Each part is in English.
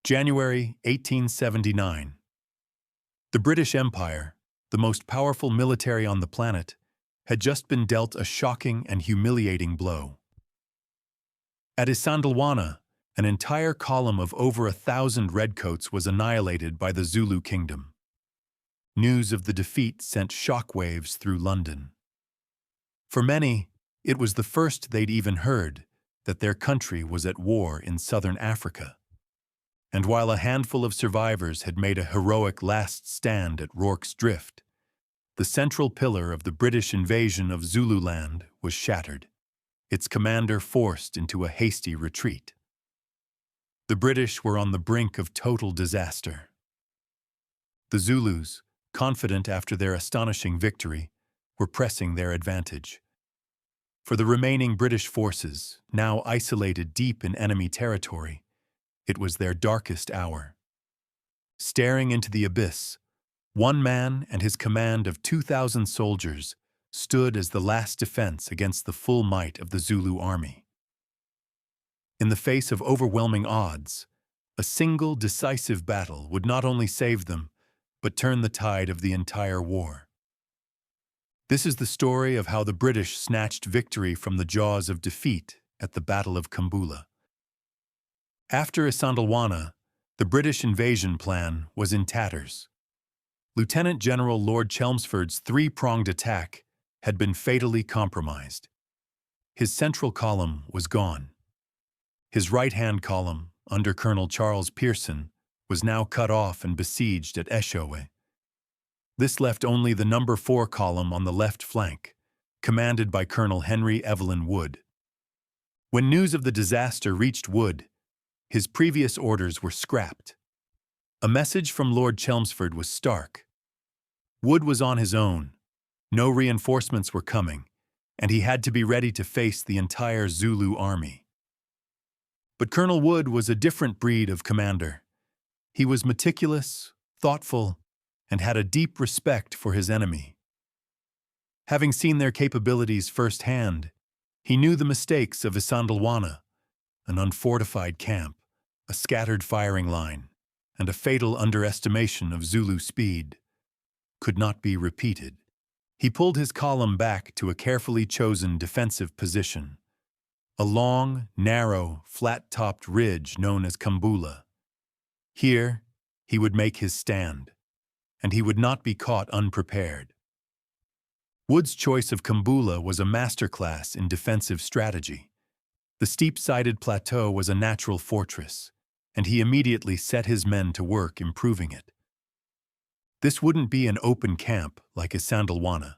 January 1879. The British Empire, the most powerful military on the planet, had just been dealt a shocking and humiliating blow. At Isandlwana, an entire column of over 1,000 redcoats was annihilated by the Zulu Kingdom. News of the defeat sent shockwaves through London. For many, it was the first they'd even heard that their country was at war in southern Africa. And while a handful of survivors had made a heroic last stand at Rorke's Drift, the central pillar of the British invasion of Zululand was shattered, its commander forced into a hasty retreat. The British were on the brink of total disaster. The Zulus, confident after their astonishing victory, were pressing their advantage. For the remaining British forces, now isolated deep in enemy territory, it was their darkest hour. Staring into the abyss, one man and his command of 2,000 soldiers stood as the last defense against the full might of the Zulu army. In the face of overwhelming odds, a single decisive battle would not only save them, but turn the tide of the entire war. This is the story of how the British snatched victory from the jaws of defeat at the Battle of Kambula. After Isandlwana, the British invasion plan was in tatters. Lieutenant General Lord Chelmsford's three-pronged attack had been fatally compromised. His central column was gone. His right-hand column, under Colonel Charles Pearson, was now cut off and besieged at Eshowe. This left only the No. 4 column on the left flank, commanded by Colonel Henry Evelyn Wood. When news of the disaster reached Wood, his previous orders were scrapped. A message from Lord Chelmsford was stark. Wood was on his own, no reinforcements were coming, and he had to be ready to face the entire Zulu army. But Colonel Wood was a different breed of commander. He was meticulous, thoughtful, and had a deep respect for his enemy. Having seen their capabilities firsthand, he knew the mistakes of Isandlwana, an unfortified camp, a scattered firing line, and a fatal underestimation of Zulu speed, could not be repeated. He pulled his column back to a carefully chosen defensive position, a long, narrow, flat-topped ridge known as Kambula. Here, he would make his stand, and he would not be caught unprepared. Wood's choice of Kambula was a masterclass in defensive strategy. The steep-sided plateau was a natural fortress, and he immediately set his men to work improving it. This wouldn't be an open camp like Isandlwana.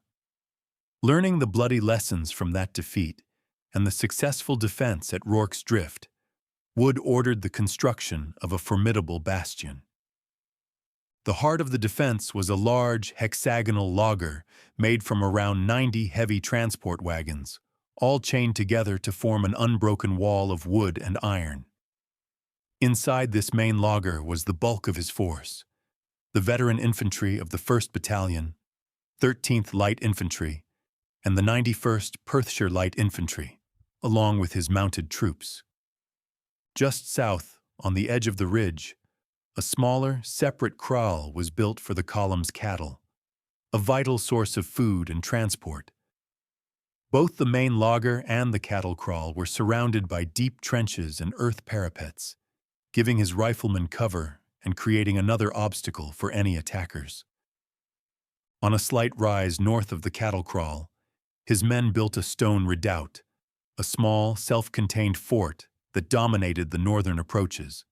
Learning the bloody lessons from that defeat and the successful defense at Rorke's Drift, Wood ordered the construction of a formidable bastion. The heart of the defense was a large hexagonal laager made from around 90 heavy transport wagons, all chained together to form an unbroken wall of wood and iron. Inside this main laager was the bulk of his force, the veteran infantry of the 1st Battalion, 13th Light Infantry, and the 91st Perthshire Light Infantry, along with his mounted troops. Just south, on the edge of the ridge, a smaller, separate kraal was built for the column's cattle, a vital source of food and transport. Both the main laager and the cattle kraal were surrounded by deep trenches and earth parapets, giving his riflemen cover and creating another obstacle for any attackers. On a slight rise north of the cattle kraal, his men built a stone redoubt, a small, self-contained fort that dominated the northern approaches.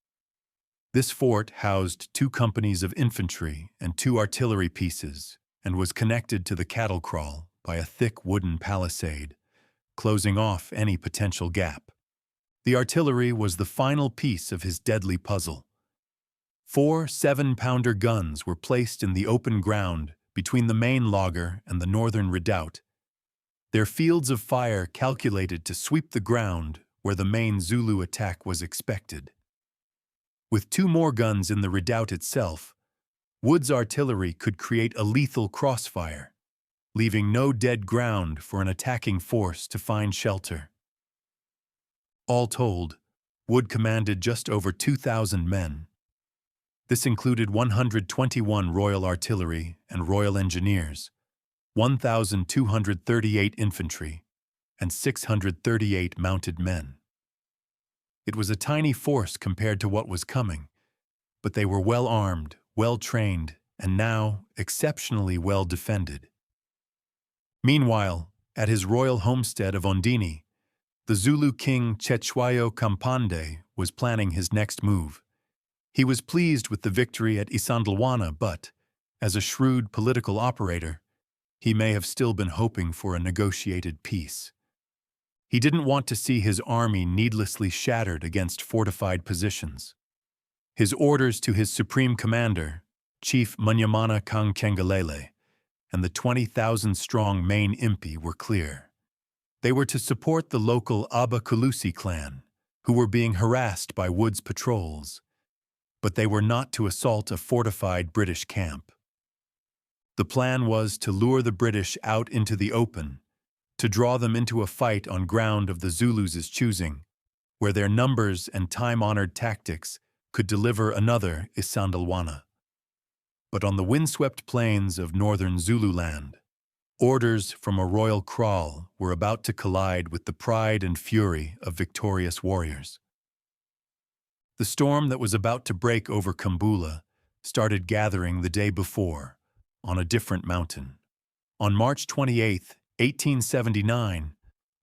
This fort housed 2 companies of infantry and 2 artillery pieces and was connected to the cattle kraal by a thick wooden palisade, closing off any potential gap. The artillery was the final piece of his deadly puzzle. 4 7-pounder guns were placed in the open ground between the main laager and the northern redoubt, their fields of fire calculated to sweep the ground where the main Zulu attack was expected. With 2 more guns in the redoubt itself, Wood's artillery could create a lethal crossfire, leaving no dead ground for an attacking force to find shelter. All told, Wood commanded just over 2,000 men, This included 121 Royal Artillery and Royal Engineers, 1,238 infantry, and 638 mounted men. It was a tiny force compared to what was coming, but they were well armed, well trained, and now exceptionally well defended. Meanwhile, at his royal homestead of Ondini, the Zulu king Cetshwayo Kampande was planning his next move. He was pleased with the victory at Isandlwana, but, as a shrewd political operator, he may have still been hoping for a negotiated peace. He didn't want to see his army needlessly shattered against fortified positions. His orders to his supreme commander, Chief Munyamana Kankengalele, and the 20,000-strong main impi were clear. They were to support the local Abakulusi clan, who were being harassed by Wood's patrols, but they were not to assault a fortified British camp. The plan was to lure the British out into the open, to draw them into a fight on ground of the Zulus' choosing, where their numbers and time-honored tactics could deliver another Isandlwana. But on the windswept plains of northern Zululand, orders from a royal kraal were about to collide with the pride and fury of victorious warriors. The storm that was about to break over Kambula started gathering the day before, on a different mountain. On March 28, 1879,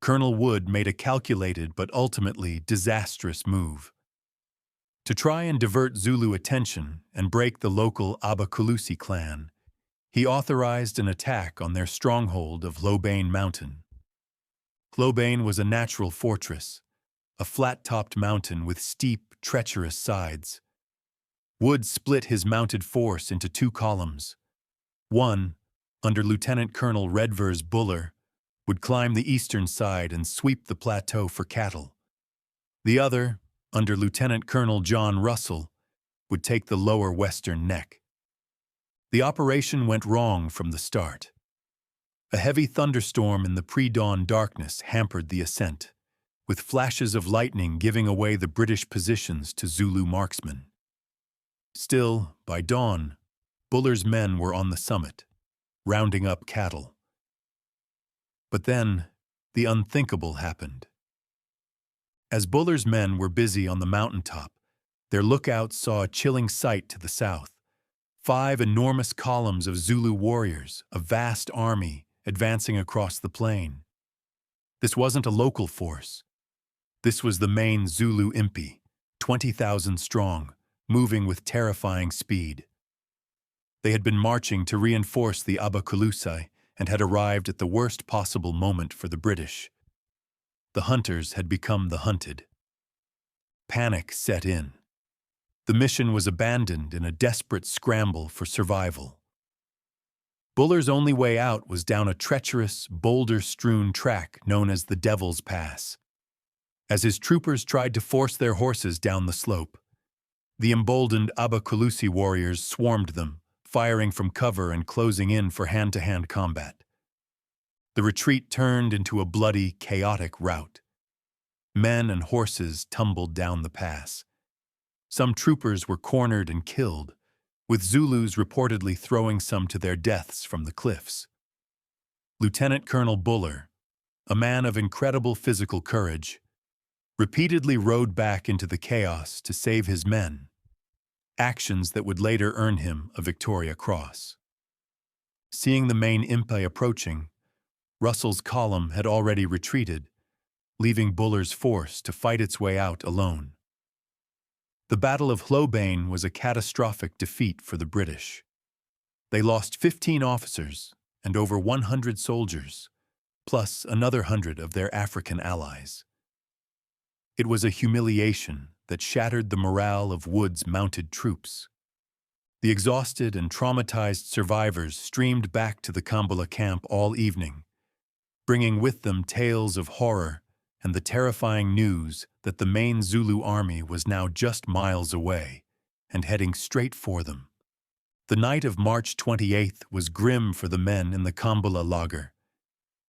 Colonel Wood made a calculated but ultimately disastrous move. To try and divert Zulu attention and break the local Abakulusi clan, he authorized an attack on their stronghold of Hlobane Mountain. Hlobane was a natural fortress, a flat-topped mountain with steep, treacherous sides. Wood split his mounted force into two columns. One, under Lieutenant Colonel Redvers Buller, would climb the eastern side and sweep the plateau for cattle. The other, under Lieutenant Colonel John Russell, would take the lower western neck. The operation went wrong from the start. A heavy thunderstorm in the pre-dawn darkness hampered the ascent, with flashes of lightning giving away the British positions to Zulu marksmen. Still, by dawn, Buller's men were on the summit, rounding up cattle. But then, the unthinkable happened. As Buller's men were busy on the mountaintop, their lookouts saw a chilling sight to the south. 5 enormous columns of Zulu warriors, a vast army, advancing across the plain. This wasn't a local force. This was the main Zulu impi, 20,000 strong, moving with terrifying speed. They had been marching to reinforce the Abakulusi and had arrived at the worst possible moment for the British. The hunters had become the hunted. Panic set in. The mission was abandoned in a desperate scramble for survival. Buller's only way out was down a treacherous, boulder-strewn track known as the Devil's Pass. As his troopers tried to force their horses down the slope, the emboldened Abakulusi warriors swarmed them, firing from cover and closing in for hand-to-hand combat. The retreat turned into a bloody, chaotic rout. Men and horses tumbled down the pass. Some troopers were cornered and killed, with Zulus reportedly throwing some to their deaths from the cliffs. Lieutenant Colonel Buller, a man of incredible physical courage, repeatedly rode back into the chaos to save his men, actions that would later earn him a Victoria Cross. Seeing the main impi approaching, Russell's column had already retreated, leaving Buller's force to fight its way out alone. The Battle of Hlobane was a catastrophic defeat for the British. They lost 15 officers and over 100 soldiers, plus another 100 of their African allies. It was a humiliation that shattered the morale of Wood's mounted troops. The exhausted and traumatized survivors streamed back to the Kambula camp all evening, bringing with them tales of horror and the terrifying news that the main Zulu army was now just miles away and heading straight for them. The night of March 28th was grim for the men in the Kambula laager.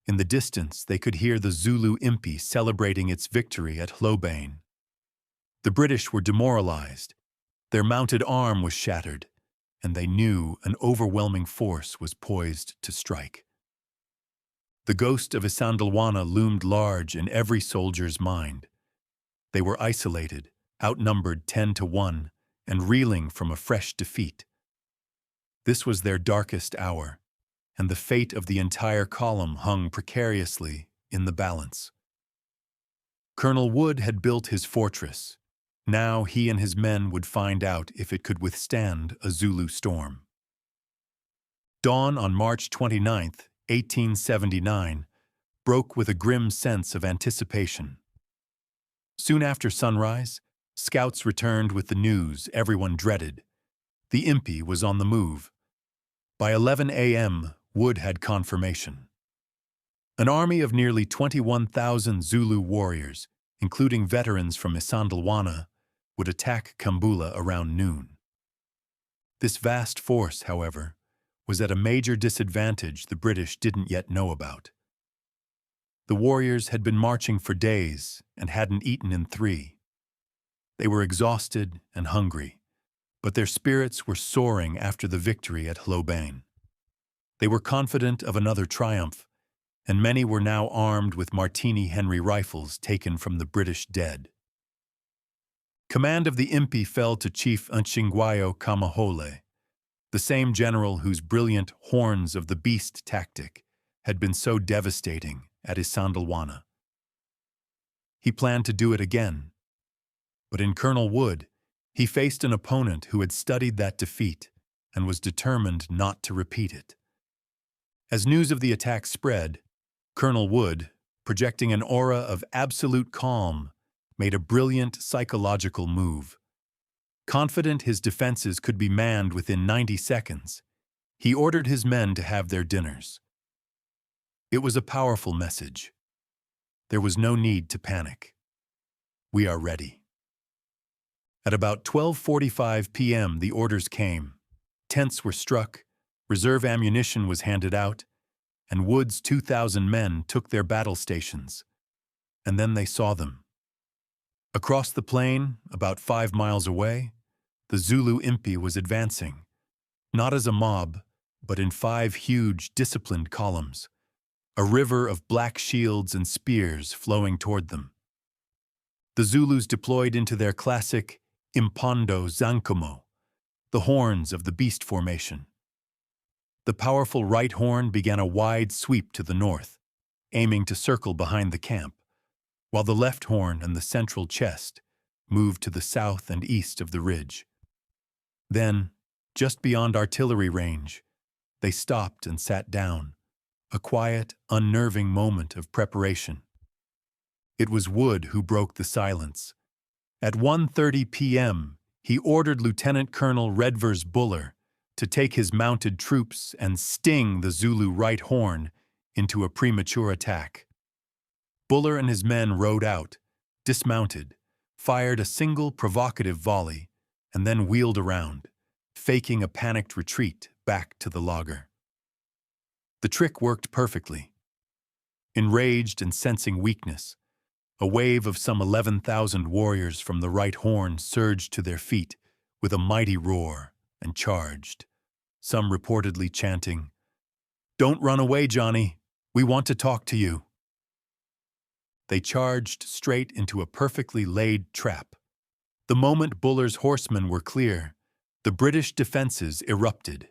In the distance, they could hear the Zulu impi celebrating its victory at Hlobane. The British were demoralized. Their mounted arm was shattered, and they knew an overwhelming force was poised to strike. The ghost of Isandlwana loomed large in every soldier's mind. They were isolated, outnumbered 10-1, and reeling from a fresh defeat. This was their darkest hour, and the fate of the entire column hung precariously in the balance. Colonel Wood had built his fortress. Now he and his men would find out if it could withstand a Zulu storm. Dawn on March 29, 1879, broke with a grim sense of anticipation. Soon after sunrise, scouts returned with the news everyone dreaded. The impi was on the move. By 11 a.m., Wood had confirmation. An army of nearly 21,000 Zulu warriors, including veterans from Isandlwana, would attack Kambula around noon. This vast force, however, was at a major disadvantage the British didn't yet know about. The warriors had been marching for days and hadn't eaten in 3. They were exhausted and hungry, but their spirits were soaring after the victory at Hlobane. They were confident of another triumph, and many were now armed with Martini Henry rifles taken from the British dead. Command of the impi fell to Chief Ntshingwayo Kamahole, the same general whose brilliant horns of the beast tactic had been so devastating at Isandlwana. He planned to do it again, but in Colonel Wood, he faced an opponent who had studied that defeat and was determined not to repeat it. As news of the attack spread, Colonel Wood, projecting an aura of absolute calm, made a brilliant psychological move. Confident his defenses could be manned within 90 seconds, he ordered his men to have their dinners. It was a powerful message. There was no need to panic. We are ready. At about 12:45 p.m., the orders came. Tents were struck, reserve ammunition was handed out, and Wood's 2,000 men took their battle stations. And then they saw them. Across the plain, about 5 miles away, the Zulu impi was advancing, not as a mob, but in 5 huge, disciplined columns, a river of black shields and spears flowing toward them. The Zulus deployed into their classic impondo zankomo, the horns of the beast formation. The powerful right horn began a wide sweep to the north, aiming to circle behind the camp, while the left horn and the central chest moved to the south and east of the ridge. Then, just beyond artillery range, they stopped and sat down, a quiet, unnerving moment of preparation. It was Wood who broke the silence. At 1:30 p.m., he ordered Lieutenant Colonel Redvers Buller to take his mounted troops and sting the Zulu right horn into a premature attack. Buller and his men rode out, dismounted, fired a single provocative volley, and then wheeled around, faking a panicked retreat back to the laager. The trick worked perfectly. Enraged and sensing weakness, a wave of some 11,000 warriors from the right horn surged to their feet with a mighty roar and charged, some reportedly chanting, "Don't run away, Johnny. We want to talk to you." They charged straight into a perfectly laid trap. The moment Buller's horsemen were clear, the British defenses erupted.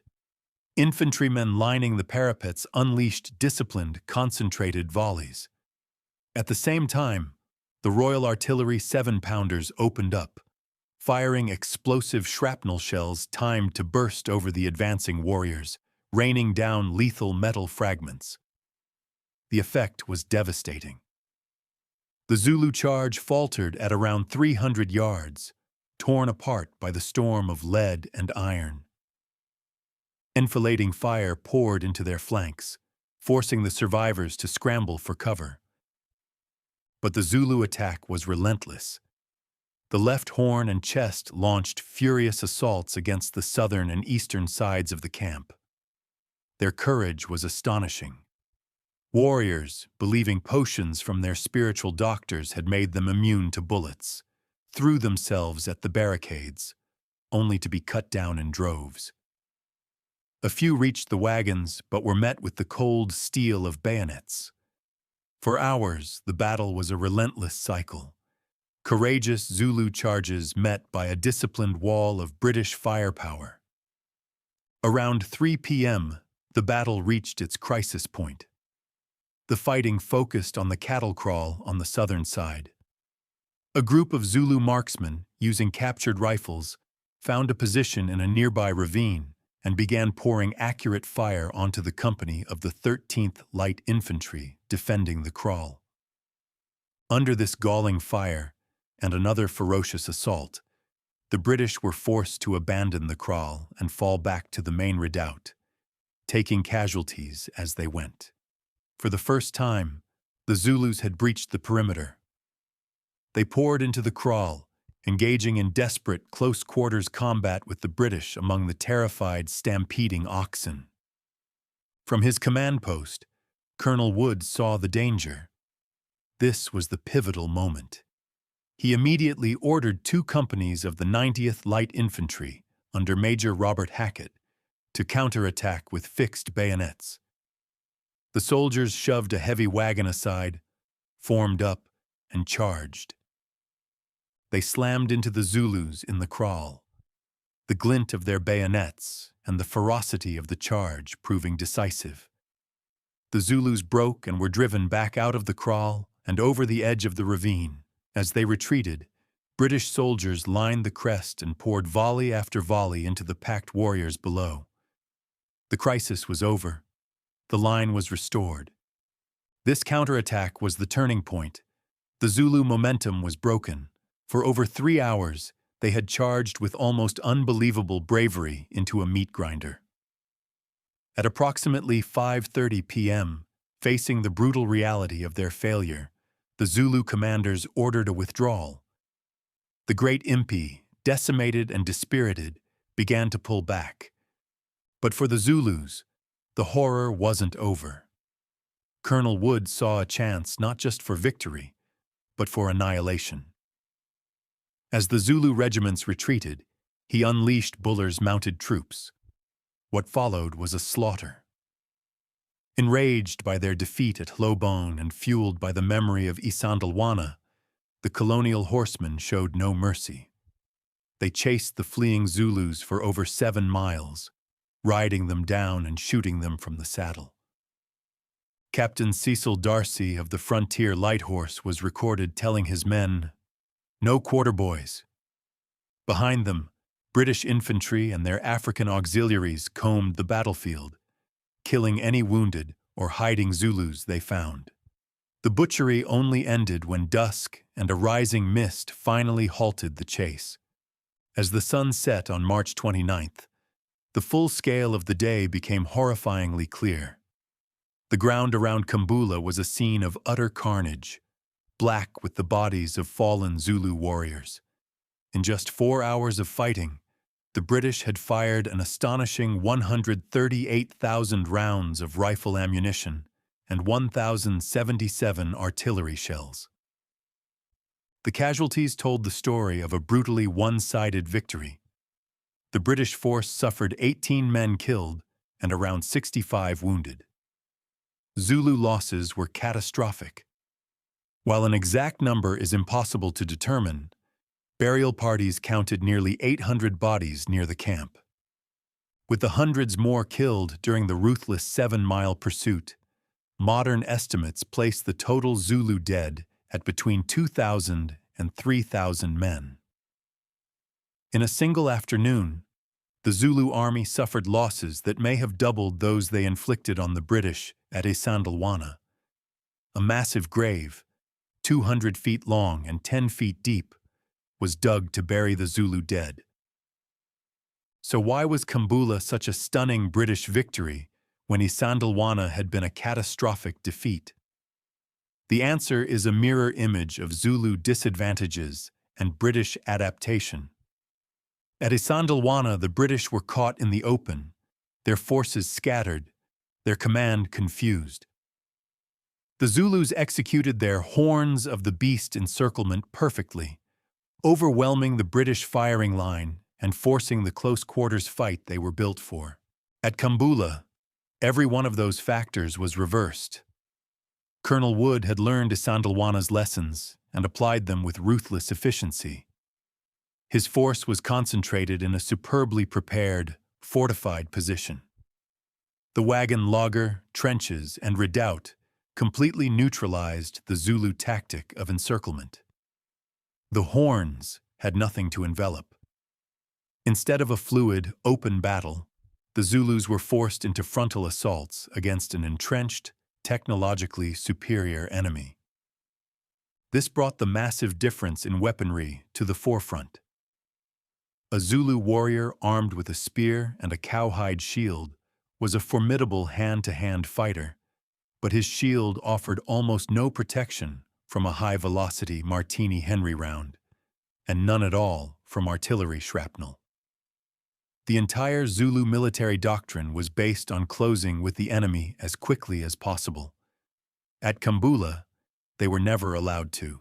Infantrymen lining the parapets unleashed disciplined, concentrated volleys. At the same time, the Royal Artillery 7-pounders opened up, firing explosive shrapnel shells timed to burst over the advancing warriors, raining down lethal metal fragments. The effect was devastating. The Zulu charge faltered at around 300 yards, torn apart by the storm of lead and iron. Enfilading fire poured into their flanks, forcing the survivors to scramble for cover. But the Zulu attack was relentless. The left horn and chest launched furious assaults against the southern and eastern sides of the camp. Their courage was astonishing. Warriors, believing potions from their spiritual doctors had made them immune to bullets, threw themselves at the barricades, only to be cut down in droves. A few reached the wagons, but were met with the cold steel of bayonets. For hours, the battle was a relentless cycle. Courageous Zulu charges met by a disciplined wall of British firepower. Around 3 p.m., the battle reached its crisis point. The fighting focused on the cattle kraal on the southern side. A group of Zulu marksmen, using captured rifles, found a position in a nearby ravine and began pouring accurate fire onto the company of the 13th Light Infantry defending the kraal. Under this galling fire and another ferocious assault, the British were forced to abandon the kraal and fall back to the main redoubt, taking casualties as they went. For the first time, the Zulus had breached the perimeter. They poured into the kraal, engaging in desperate close-quarters combat with the British among the terrified, stampeding oxen. From his command post, Colonel Wood saw the danger. This was the pivotal moment. He immediately ordered 2 companies of the 90th Light Infantry, under Major Robert Hackett, to counterattack with fixed bayonets. The soldiers shoved a heavy wagon aside, formed up, and charged. They slammed into the Zulus in the kraal, the glint of their bayonets and the ferocity of the charge proving decisive. The Zulus broke and were driven back out of the kraal and over the edge of the ravine. As they retreated, British soldiers lined the crest and poured volley after volley into the packed warriors below. The crisis was over. The line was restored. This counterattack was the turning point. The Zulu momentum was broken. For over 3 hours, they had charged with almost unbelievable bravery into a meat grinder. At approximately 5:30 p.m., facing the brutal reality of their failure, the Zulu commanders ordered a withdrawal. The great impi, decimated and dispirited, began to pull back. But for the Zulus, the horror wasn't over. Colonel Wood saw a chance not just for victory, but for annihilation. As the Zulu regiments retreated, he unleashed Buller's mounted troops. What followed was a slaughter. Enraged by their defeat at Hlobane and fueled by the memory of Isandlwana, the colonial horsemen showed no mercy. They chased the fleeing Zulus for over 7 miles, riding them down and shooting them from the saddle. Captain Cecil Darcy of the Frontier Light Horse was recorded telling his men, "No quarter boys." Behind them, British infantry and their African auxiliaries combed the battlefield, killing any wounded or hiding Zulus they found. The butchery only ended when dusk and a rising mist finally halted the chase. As the sun set on March 29th, the full scale of the day became horrifyingly clear. The ground around Kambula was a scene of utter carnage, black with the bodies of fallen Zulu warriors. In just 4 hours of fighting, the British had fired an astonishing 138,000 rounds of rifle ammunition and 1,077 artillery shells. The casualties told the story of a brutally one-sided victory. The British force suffered 18 men killed and around 65 wounded. Zulu losses were catastrophic. While an exact number is impossible to determine, burial parties counted nearly 800 bodies near the camp. With the hundreds more killed during the ruthless 7-mile pursuit, modern estimates place the total Zulu dead at between 2,000 and 3,000 men. In a single afternoon, the Zulu army suffered losses that may have doubled those they inflicted on the British at Isandlwana. A massive grave, 200 feet long and 10 feet deep, was dug to bury the Zulu dead. So why was Kambula such a stunning British victory when Isandlwana had been a catastrophic defeat? The answer is a mirror image of Zulu disadvantages and British adaptation. At Isandlwana, the British were caught in the open, their forces scattered, their command confused. The Zulus executed their horns of the beast encirclement perfectly, overwhelming the British firing line and forcing the close-quarters fight they were built for. At Kambula, every one of those factors was reversed. Colonel Wood had learned Isandlwana's lessons and applied them with ruthless efficiency. His force was concentrated in a superbly prepared, fortified position. The wagon, laager, trenches, and redoubt completely neutralized the Zulu tactic of encirclement. The horns had nothing to envelop. Instead of a fluid, open battle, the Zulus were forced into frontal assaults against an entrenched, technologically superior enemy. This brought the massive difference in weaponry to the forefront. A Zulu warrior armed with a spear and a cowhide shield was a formidable hand-to-hand fighter, but his shield offered almost no protection from a high-velocity Martini Henry round, and none at all from artillery shrapnel. The entire Zulu military doctrine was based on closing with the enemy as quickly as possible. At Kambula, they were never allowed to.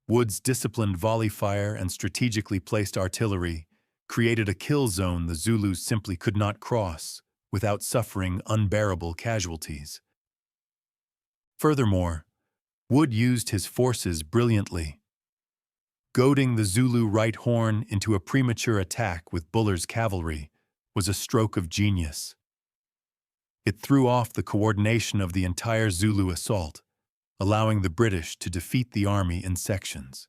Wood's disciplined volley fire and strategically placed artillery created a kill zone the Zulus simply could not cross without suffering unbearable casualties. Furthermore, Wood used his forces brilliantly. Goading the Zulu right horn into a premature attack with Buller's cavalry was a stroke of genius. It threw off the coordination of the entire Zulu assault, allowing the British to defeat the army in sections.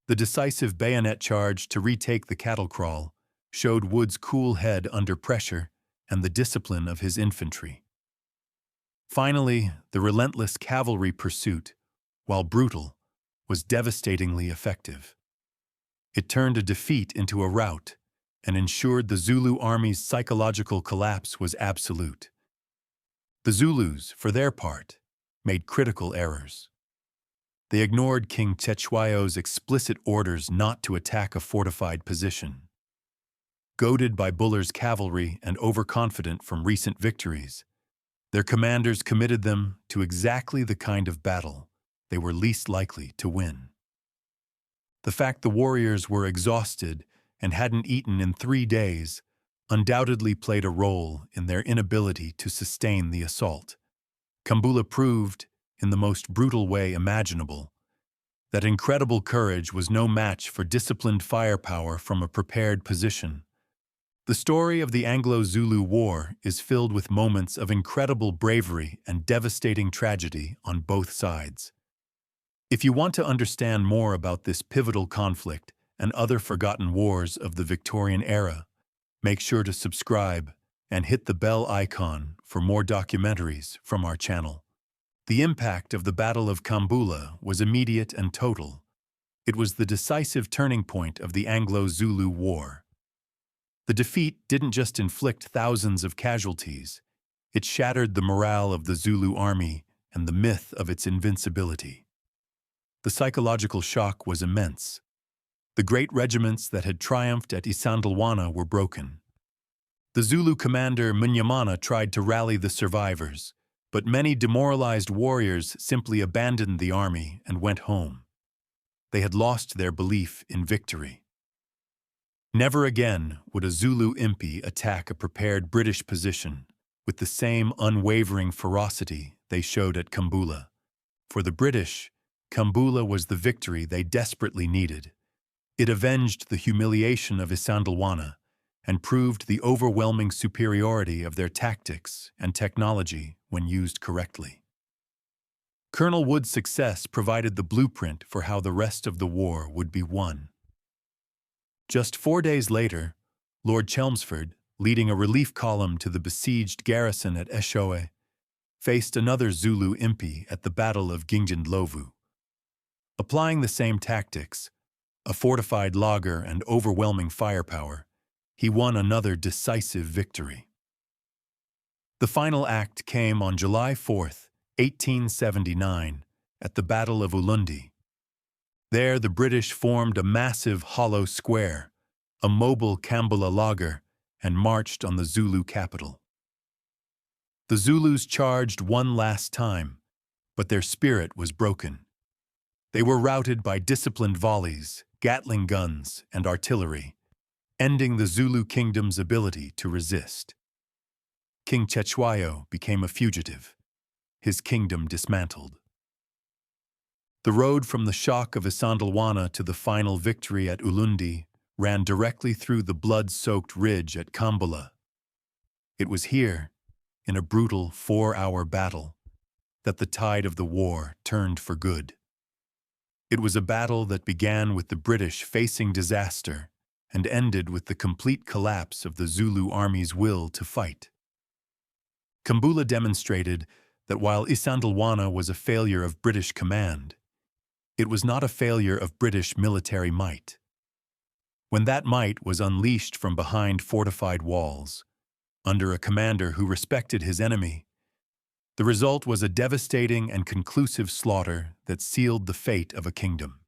The decisive bayonet charge to retake the cattle kraal showed Wood's cool head under pressure and the discipline of his infantry. Finally, the relentless cavalry pursuit, while brutal, was devastatingly effective. It turned a defeat into a rout and ensured the Zulu army's psychological collapse was absolute. The Zulus, for their part, made critical errors. They ignored King Cetshwayo's explicit orders not to attack a fortified position. Goaded by Buller's cavalry and overconfident from recent victories, their commanders committed them to exactly the kind of battle they were least likely to win. The fact the warriors were exhausted and hadn't eaten in 3 days undoubtedly played a role in their inability to sustain the assault. Kambula proved, in the most brutal way imaginable, that incredible courage was no match for disciplined firepower from a prepared position. The story of the Anglo-Zulu War is filled with moments of incredible bravery and devastating tragedy on both sides. If you want to understand more about this pivotal conflict and other forgotten wars of the Victorian era, make sure to subscribe and hit the bell icon for more documentaries from our channel. The impact of the Battle of Kambula was immediate and total. It was the decisive turning point of the Anglo-Zulu War. The defeat didn't just inflict thousands of casualties, it shattered the morale of the Zulu army and the myth of its invincibility. The psychological shock was immense. The great regiments that had triumphed at Isandlwana were broken. The Zulu commander Mnyamana tried to rally the survivors, but many demoralized warriors simply abandoned the army and went home. They had lost their belief in victory. Never again would a Zulu impi attack a prepared British position with the same unwavering ferocity they showed at Kambula. For the British, Kambula was the victory they desperately needed. It avenged the humiliation of Isandlwana and proved the overwhelming superiority of their tactics and technology when used correctly. Colonel Wood's success provided the blueprint for how the rest of the war would be won. Just 4 days later, Lord Chelmsford, leading a relief column to the besieged garrison at Eshowe, faced another Zulu impi at the Battle of Ginjandlovu. Applying the same tactics, a fortified laager and overwhelming firepower, he won another decisive victory. The final act came on July 4, 1879, at the Battle of Ulundi. There the British formed a massive hollow square, a mobile Kambula laager, and marched on the Zulu capital. The Zulus charged one last time, but their spirit was broken. They were routed by disciplined volleys, Gatling guns, and artillery, ending the Zulu Kingdom's ability to resist. King Cetshwayo became a fugitive, his kingdom dismantled. The road from the shock of Isandlwana to the final victory at Ulundi ran directly through the blood-soaked ridge at Kambula. It was here, in a brutal 4-hour battle, that the tide of the war turned for good. It was a battle that began with the British facing disaster and ended with the complete collapse of the Zulu army's will to fight. Kambula demonstrated that while Isandlwana was a failure of British command, it was not a failure of British military might. When that might was unleashed from behind fortified walls, under a commander who respected his enemy, the result was a devastating and conclusive slaughter that sealed the fate of a kingdom.